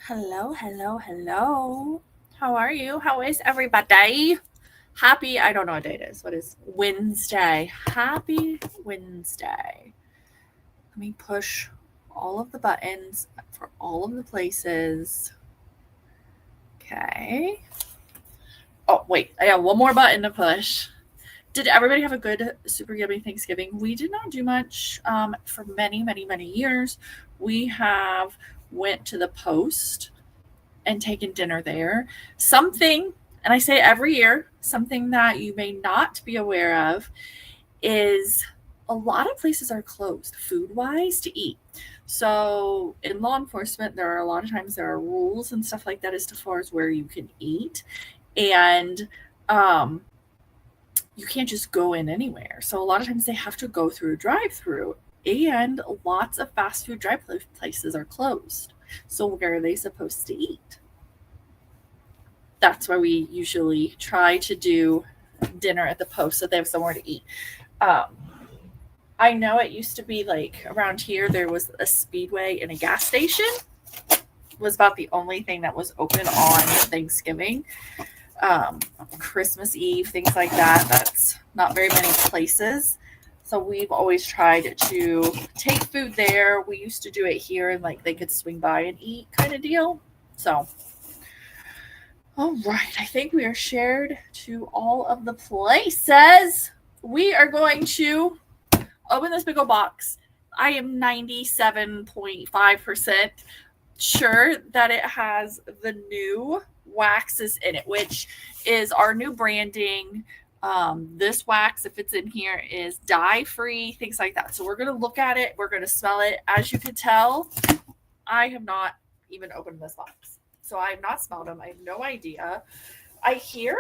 Hello, hello, hello. How are you? How is everybody? I don't know what day it is. What is Wednesday? Happy Wednesday. Let me push all of the buttons for all of the places. Okay. Oh, wait. I got one more button to push. Did everybody have a good, super yummy Thanksgiving? We did not do much for many, many, many years. We have went to the Post and taken dinner there. Something, and I say every year, something that you may not be aware of is a lot of places are closed food wise to eat. So in law enforcement, there are a lot of times there are rules and stuff like that as to far as where you can eat. And um, you can't just go in anywhere. So a lot of times they have to go through a drive through. And lots of fast food drive places are closed. So where are they supposed to eat? That's where we usually try to do dinner at the Post so they have somewhere to eat. Um, I know it used to be like around here there was a Speedway and a gas station. Was about the only thing that was open on Thanksgiving, um, Christmas Eve, things like that. That's not very many places. So we've always tried to take food there. We used to do it here and like they could swing by and eat kind of deal. So all right, I think we are shared to all of the places. We are going to open this big old box. I am 97.5% sure that it has the new waxes in it, which is our new branding. This wax, if it's in here, is dye free, things like that. So we're going to look at it. We're going to smell it. As you can tell, I have not even opened this box. So I have not smelled them. I have no idea. I hear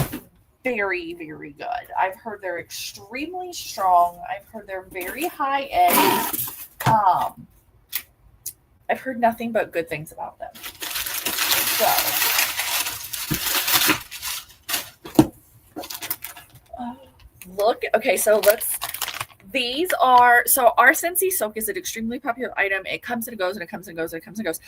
they're very, very good. I've heard they're extremely strong. I've heard they're very high end. Um, I've heard nothing but good things about them. So, look. Okay, so let's. These are so our Scentsy Soak is an extremely popular item. It comes and it goes and it comes and goes and it comes and goes.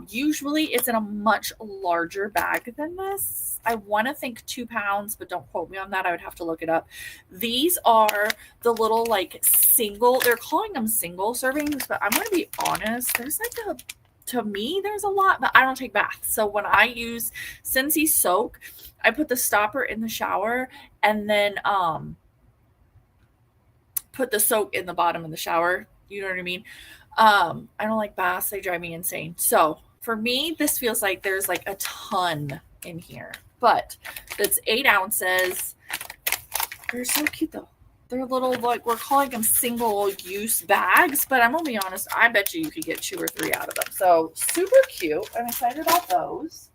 Usually it's in a much larger bag than this. I want to think 2 pounds, but don't quote me on that. I would have to look it up. These are the little like single. They're calling them single servings, but I'm going to be honest. There's like a to me, there's a lot, but I don't take baths. So when I use Scentsy Soak, I put the stopper in the shower and then put the soak in the bottom of the shower. You know what I mean? I don't like baths, they drive me insane. So for me, this feels like there's like a ton in here. But it's 8 ounces. They're so cute though. They're little, like, we're calling them single use bags, but I'm gonna be honest, I bet you could get 2 or 3 out of them. So super cute. I'm excited about those.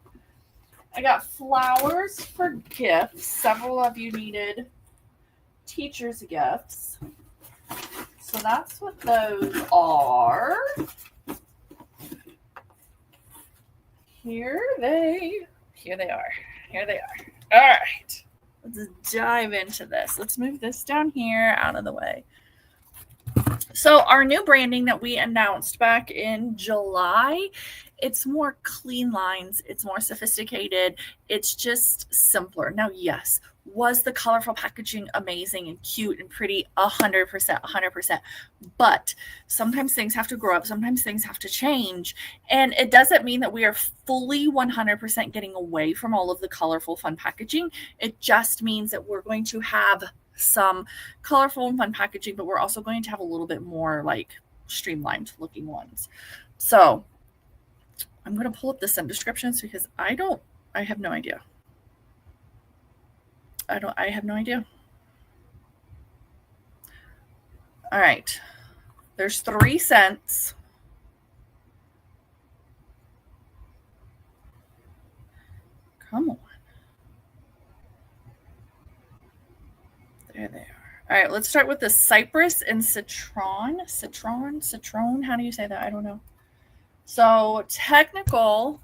I got flowers for gifts. Several of you needed teachers' gifts. So that's what those are. Here they are. Here they are. All right. Let's dive into this. Let's move this down here out of the way. So our new branding that we announced back in July, it's more clean lines, it's more sophisticated, it's just simpler. Now, yes, was the colorful packaging amazing and cute and pretty? 100%, 100%. But sometimes things have to grow up, sometimes things have to change. And it doesn't mean that we are fully 100% getting away from all of the colorful, fun packaging. It just means that we're going to have some colorful and fun packaging, but we're also going to have a little bit more like streamlined looking ones. So I'm going to pull up the scent descriptions because I have no idea. I have no idea. All right. There's 3 scents. Come on. There they are. All right, let's start with the cypress and citron. Citron. How do you say that? I don't know. So technical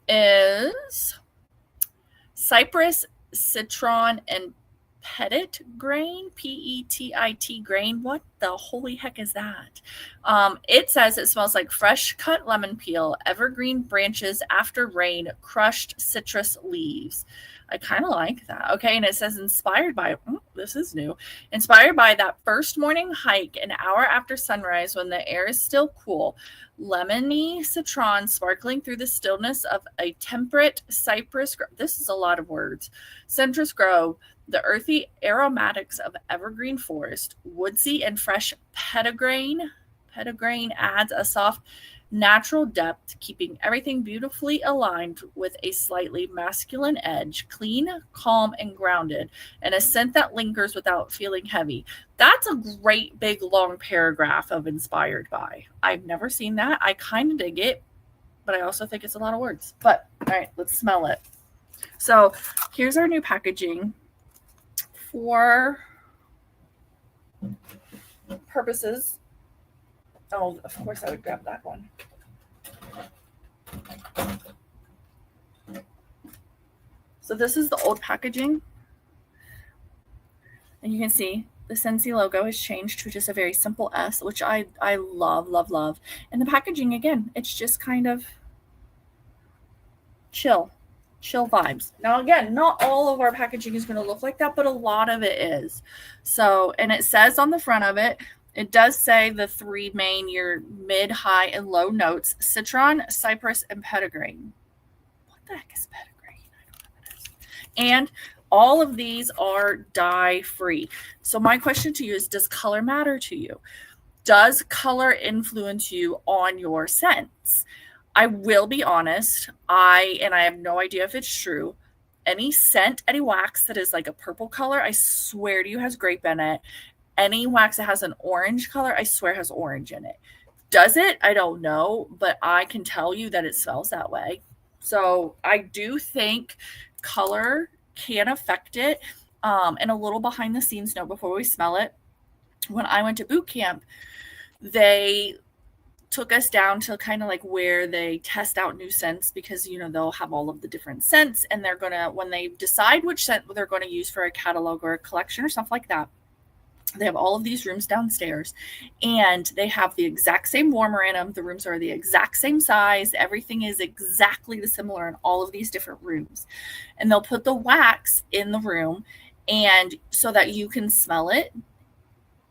is cypress, citron, and petit grain, P-E-T-I-T grain. What the holy heck is that? It says it smells like fresh cut lemon peel, evergreen branches after rain, crushed citrus leaves. I kind of like that. Okay, and it says inspired by, this is new, inspired by that first morning hike an hour after sunrise when the air is still cool. Lemony citron sparkling through the stillness of a temperate cypress grove. This is a lot of words. Citrus grove, the earthy aromatics of evergreen forest, woodsy and fresh petitgrain. Petitgrain adds a soft, natural depth, keeping everything beautifully aligned with a slightly masculine edge, clean, calm, and grounded, and a scent that lingers without feeling heavy. That's a great big long paragraph of inspired by. I've never seen that. I kind of dig it, but I also think it's a lot of words. But all right, let's smell it. So here's our new packaging. For purposes, oh, of course I would grab that one. So this is the old packaging. And you can see the Scentsy logo has changed to just a very simple S, which I love, love, love. And the packaging, again, it's just kind of chill vibes. Now, again, not all of our packaging is going to look like that, but a lot of it is. So, and it says on the front of it, it does say the three main, your mid, high, and low notes: citron, cypress, and petitgrain. What the heck is petitgrain? I don't know what it is. And all of these are dye-free. So my question to you is, does color matter to you? Does color influence you on your scents? I will be honest, I have no idea if it's true. Any scent, any wax that is like a purple color, I swear to you has grape in it. Any wax that has an orange color, I swear has orange in it. Does it? I don't know, but I can tell you that it smells that way. So I do think color can affect it. And a little behind the scenes note before we smell it. When I went to boot camp, they took us down to kind of like where they test out new scents, because they'll have all of the different scents, and they're gonna, when they decide which scent they're going to use for a catalog or a collection or stuff like that, they have all of these rooms downstairs, and they have the exact same warmer in them. The rooms are the exact same size. Everything is exactly the similar in all of these different rooms, and they'll put the wax in the room, and so that you can smell it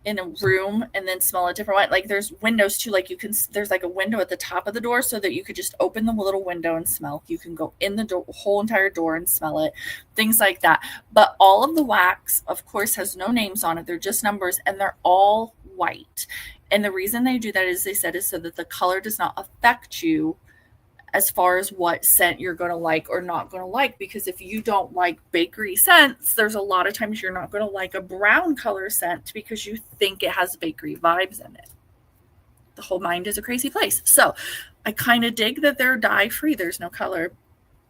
in a room and then smell a different way. Like there's windows too, like there's like a window at the top of the door so that you could just open the little window and smell. You can go in the whole entire door and smell it, things like that. But all of the wax, of course, has no names on it. They're just numbers, and they're all white. And the reason they do that, is they said, is so that the color does not affect you as far as what scent you're going to like or not going to like. Because if you don't like bakery scents, there's a lot of times you're not going to like a brown color scent because you think it has bakery vibes in it. The whole mind is a crazy place. So I kind of dig that they're dye free. There's no color.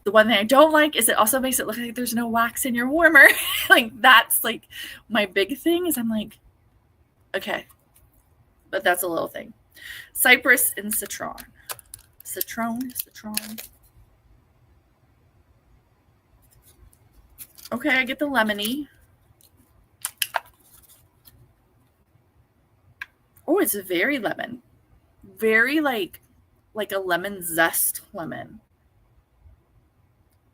The one thing I don't like is it also makes it look like there's no wax in your warmer. Like that's like my big thing, is I'm like, okay, but that's a little thing. Cypress and citron. Citron. Okay, I get the lemony. Oh, it's very lemon. Very like a lemon zest lemon.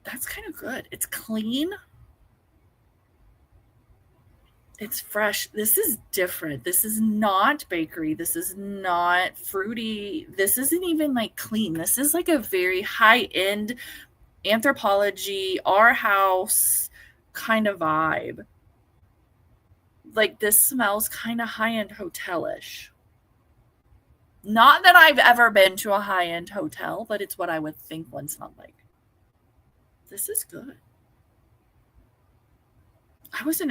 That's kind of good. It's clean. It's fresh. This is different. This is not bakery. This is not fruity. This isn't even like clean. This is like a very high-end Anthropologie, our house kind of vibe. Like this smells kind of high-end hotelish. Not that I've ever been to a high-end hotel, but it's what I would think one smelled like. This is good.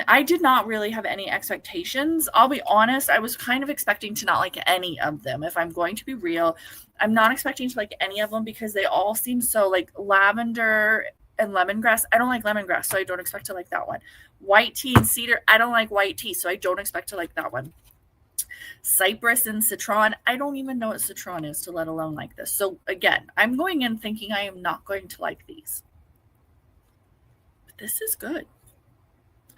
I did not really have any expectations. I'll be honest. I was kind of expecting to not like any of them. If I'm going to be real, I'm not expecting to like any of them because they all seem so like lavender and lemongrass. I don't like lemongrass, so I don't expect to like that one. White tea and cedar. I don't like white tea, so I don't expect to like that one. Cypress and citron. I don't even know what citron is, to let alone like this. So again, I'm going in thinking I am not going to like these. But this is good.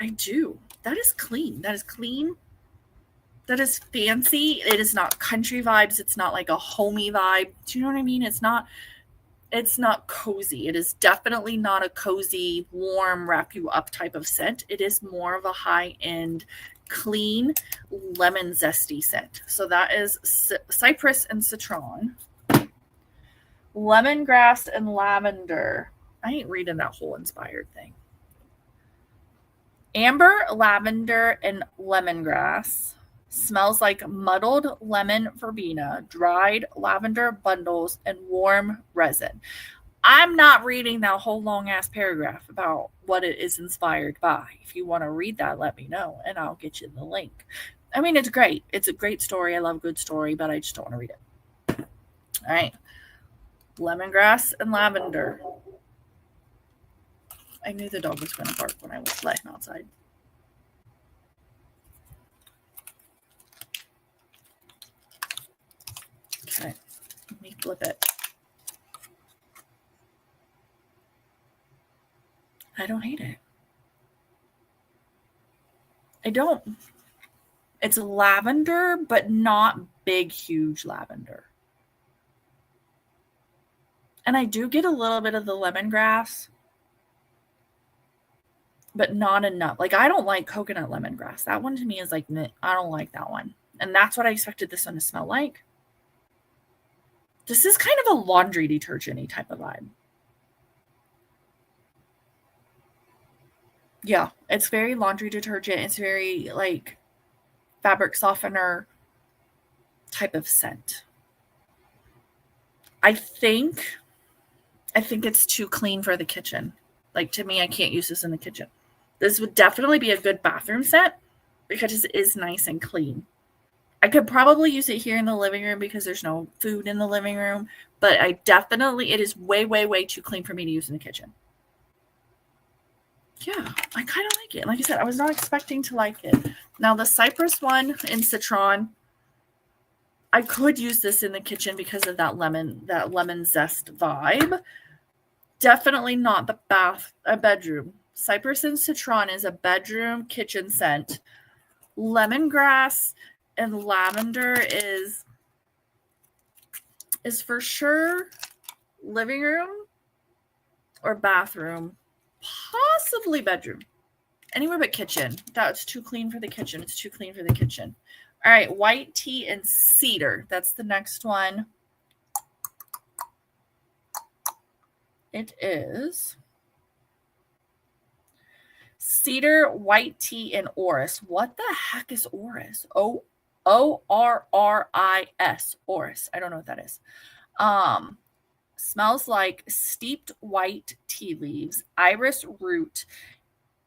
I do. That is clean. That is clean. That is fancy. It is not country vibes. It's not like a homey vibe. Do you know what I mean? It's not cozy. It is definitely not a cozy, warm, wrap you up type of scent. It is more of a high-end, clean, lemon zesty scent. So that is cypress and citron. Lemongrass and lavender. I ain't reading that whole inspired thing. Amber, lavender, and lemongrass. Smells like muddled lemon verbena, dried lavender bundles, and warm resin. I'm not reading that whole long ass paragraph about what it is inspired by. If you want to read that, let me know and I'll get you the link. I mean, it's great. It's a great story. I love a good story, but I just don't want to read it. All right. Lemongrass and lavender. I knew the dog was going to bark when I let him outside. Okay, let me flip it. I don't hate it. I don't. It's lavender, but not big, huge lavender. And I do get a little bit of the lemongrass, but not enough. Like, I don't like coconut lemongrass. That one to me is like, I don't like that one. And that's what I expected this one to smell like. This is kind of a laundry detergent-y type of vibe. Yeah, it's very laundry detergent. It's very like fabric softener type of scent. I think it's too clean for the kitchen. Like, to me, I can't use this in the kitchen. This would definitely be a good bathroom scent because it is nice and clean. I could probably use it here in the living room because there's no food in the living room, but it is way, way, way too clean for me to use in the kitchen. Yeah, I kind of like it. Like I said, I was not expecting to like it. Now, the cypress one in citron, I could use this in the kitchen because of that lemon zest vibe. Definitely not a bedroom. Cypress and citron is a bedroom kitchen scent. Lemongrass and lavender is for sure living room or bathroom, possibly bedroom. Anywhere but kitchen. That's too clean for the kitchen. It's too clean for the kitchen. All right, white tea and cedar. That's the next one. It is cedar, white tea, and orris. What the heck is orris? O-R-R-I-S. Orris. I don't know what that is. Smells like steeped white tea leaves, iris root,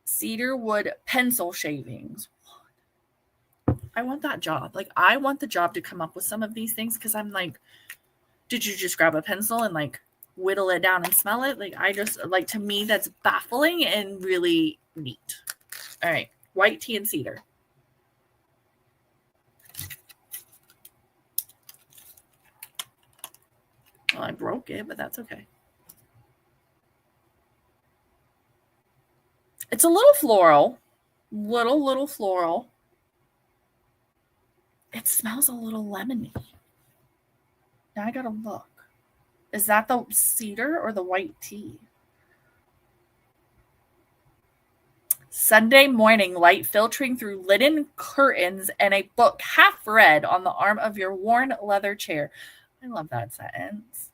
cedar wood pencil shavings. I want that job. Like, I want the job to come up with some of these things because I'm like, did you just grab a pencil and like whittle it down and smell it? Like, to me, that's baffling and really neat. All right, white tea and cedar. Well, I broke it, but that's okay. It's a little floral. Little floral. It smells a little lemony. Now I gotta look. Is that the cedar or the white tea? Sunday morning light filtering through linen curtains and a book half read on the arm of your worn leather chair. I love that sentence.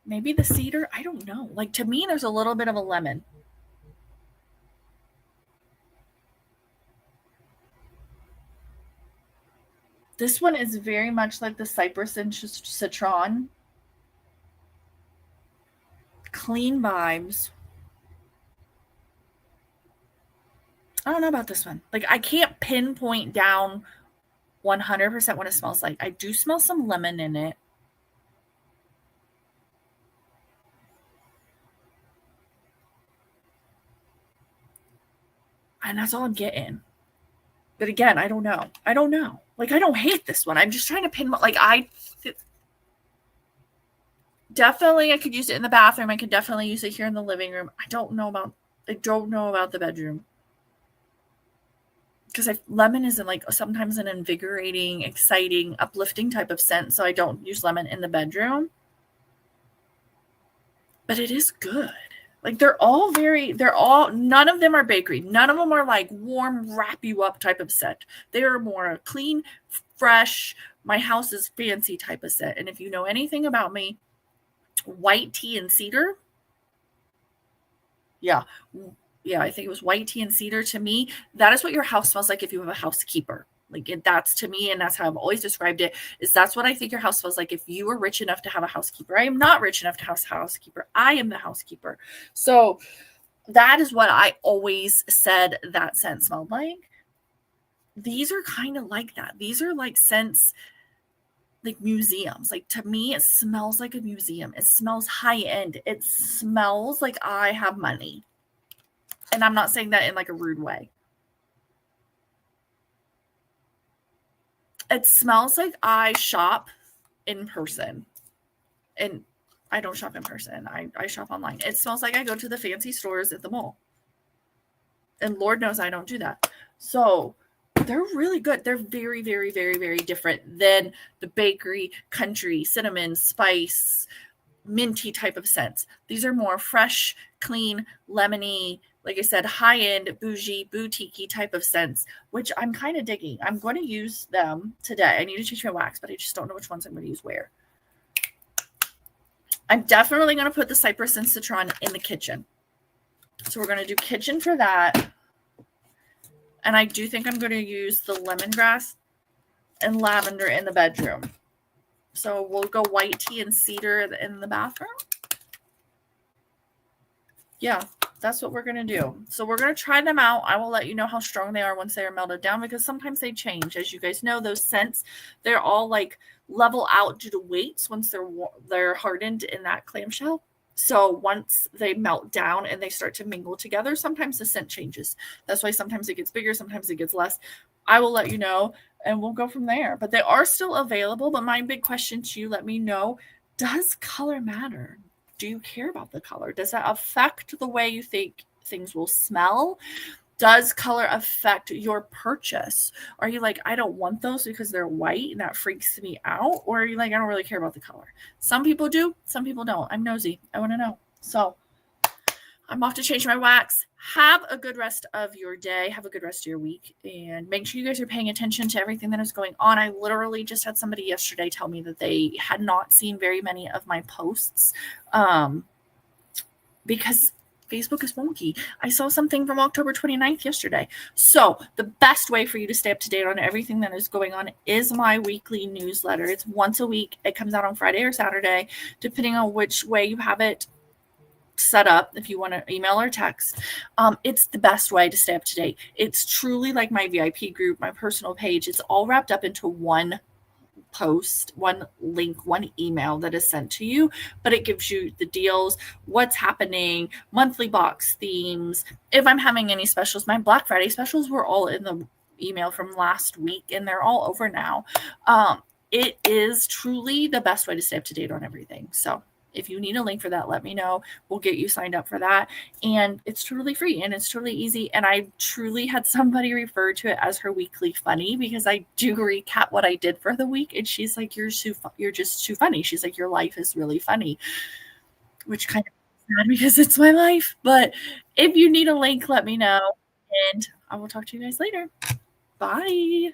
Maybe the cedar? I don't know. Like, to me, there's a little bit of a lemon. This one is very much like the cypress and citron. Clean vibes. I don't know about this one. Like, I can't pinpoint down 100% what it smells like. I do smell some lemon in it. And that's all I'm getting. But again, I don't know. Like, I don't hate this one. I'm just trying to pinpoint. Like, definitely I could use it in the bathroom. I could definitely use it here in the living room. I don't know about I don't know about the bedroom. Because lemon isn't like sometimes an invigorating, exciting, uplifting type of scent. So I don't use lemon in the bedroom. But it is good. Like they're all none of them are bakery. None of them are like warm, wrap you up type of scent. They are more clean, fresh, my house is fancy type of scent. And if you know anything about me, white tea and cedar. Yeah. Yeah, I think it was white tea and cedar. To me, that is what your house smells like if you have a housekeeper. Like that's to me, and that's how I've always described it, is that's what I think your house smells like if you are rich enough to have a housekeeper. I am not rich enough to have a housekeeper. I am the housekeeper. So that is what I always said that scent smelled like. These are kind of like that. These are like scents like museums. Like to me, it smells like a museum. It smells high end. It smells like I have money. And I'm not saying that in like a rude way. It smells like I shop in person. And I don't shop in person. I shop online. It smells like I go to the fancy stores at the mall. And Lord knows I don't do that. So they're really good. They're very, very, very, very different than the bakery, country, cinnamon, spice, minty type of scents. These are more fresh, clean, lemony, like I said, high-end, bougie, boutique-y type of scents, which I'm kind of digging. I'm going to use them today. I need to change my wax, but I just don't know which ones I'm going to use where. I'm definitely going to put the cypress and citron in the kitchen. So we're going to do kitchen for that. And I do think I'm going to use the lemongrass and lavender in the bedroom. So we'll go white tea and cedar in the bathroom. Yeah, that's what we're going to do. So we're going to try them out. I will let you know how strong they are once they are melted down, because sometimes they change. As you guys know, those scents, they're all like level out due to weights once they're hardened in that clamshell. So once they melt down and they start to mingle together, sometimes the scent changes. That's why sometimes it gets bigger, sometimes it gets less. I will let you know, and we'll go from there. But they are still available. But my big question to you, let me know, does color matter? Do you care about the color? Does that affect the way you think things will smell? Does color affect your purchase? Are you like, I don't want those because they're white and that freaks me out? Or are you like, I don't really care about the color? Some people do, some people don't. I'm nosy. I want to know. So I'm off to change my wax. Have a good rest of your day. Have a good rest of your week. And make sure you guys are paying attention to everything that is going on. I literally just had somebody yesterday tell me that they had not seen very many of my posts because Facebook is wonky. I saw something from October 29th yesterday. So the best way for you to stay up to date on everything that is going on is my weekly newsletter. It's once a week. It comes out on Friday or Saturday, depending on which way you have it set up. If you want to email or text, it's the best way to stay up to date. It's truly like my VIP group, my personal page. It's all wrapped up into one post, one link, one email that is sent to you, but it gives you the deals, what's happening, monthly box themes. If I'm having any specials, my Black Friday specials were all in the email from last week, and they're all over now. It is truly the best way to stay up to date on everything. So if you need a link for that, let me know. We'll get you signed up for that. And it's totally free and it's totally easy. And I truly had somebody refer to it as her weekly funny, because I do recap what I did for the week. And she's like, you're just too funny. She's like, your life is really funny, which kind of sad because it's my life. But if you need a link, let me know. And I will talk to you guys later. Bye.